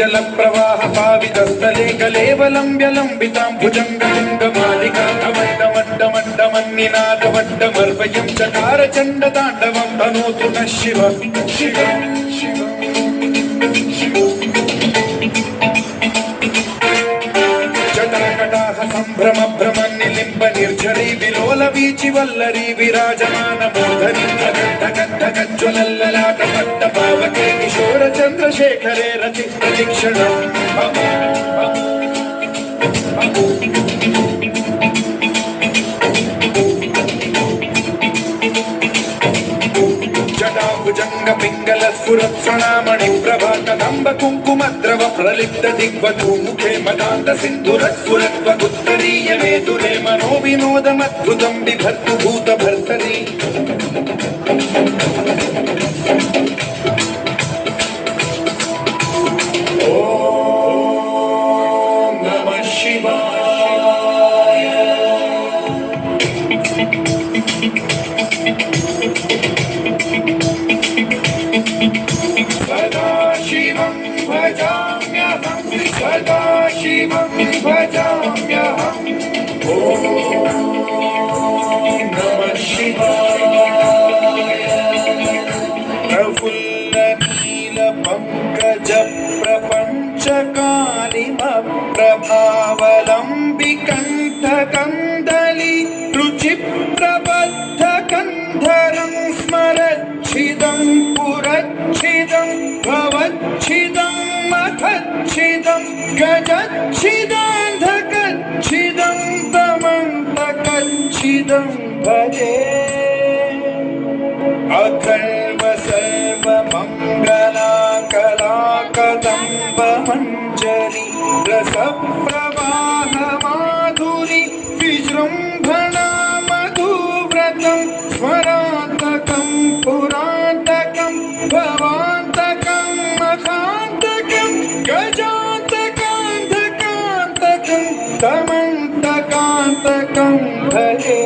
जल प्रवाह पावितस्थले कलेवलम्ब्यलम्बितां भुजङ्गलिङ्गमालिकामड्डमड्डमड्डमन्निनादवड्डमर्वयं चकार चण्डताण्डवं तनोतु नः शिव शिव शिव जटाकटाह सम्भ्रम भ्रमन्निलिम्ब निर्झरी विलोल वीचि वल्लरी विराजमान मूर्धनि धगद्धगद्धगज्ज्वलल्ललाट पट्ट पावके किशोर चन्द्रशेखरे रति प्रतीक्षणम् जटाभुजंग पिंगल स्फुरत्सणामणि प्रभा कदम्ब कुङ्कुमद्रव प्रलिप्त दिग्वधू मुखे मदान्त सिन्धुर स्फुरत्वगुत्तरीय मेतुरे मनो विनोदमद्भुतं बिभर्तु भूतभर्तरि ॐ नमः शिवाय सदाशिवं भजाम्यहं सदाशिवं भजाम्यहम् ॐ नमः शिवाय प्रफुल्ल नील पंकज प्रपञ्चकालिमप्रभावलम्बि कण्ठकन्दली रुचिप्रबद्ध कन्धरं स्मरच्छिदं पुरच्छिदं भवच्छिदं मखच्छिदं गजच्छिदान्धकच्छिदं तमन्तकच्छिदं भजे अखर्व सर्वमङ्गलाकलाकदम्ब मञ्जरी रसप्रवाह माधुरी विजृम्भणा मधुव्रतं स्मरान्तकं पुरान्तकं भवान्तकं मखान्तकं गजान्तकान्धकान्तकं तमन्तकान्तकं भजे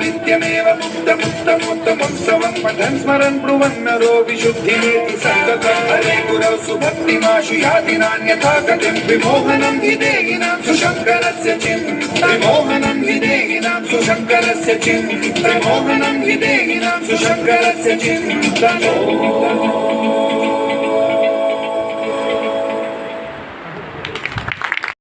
नित्यमेव मुक्तमुत्तमोत्तमोत्सवं पठन् स्मरन् ब्रुवन्नरो विशुद्धिमेति सन्ततं हरे गुरौ सुभक्तिमाशु याति नान्यथा गतिं विमोहनं हि देहिनां सुशङ्करस्य विमोहनं हि देहिनां सुशङ्करस्य विमोहनं हि देहिनां सुशङ्करस्य चिन्तनम्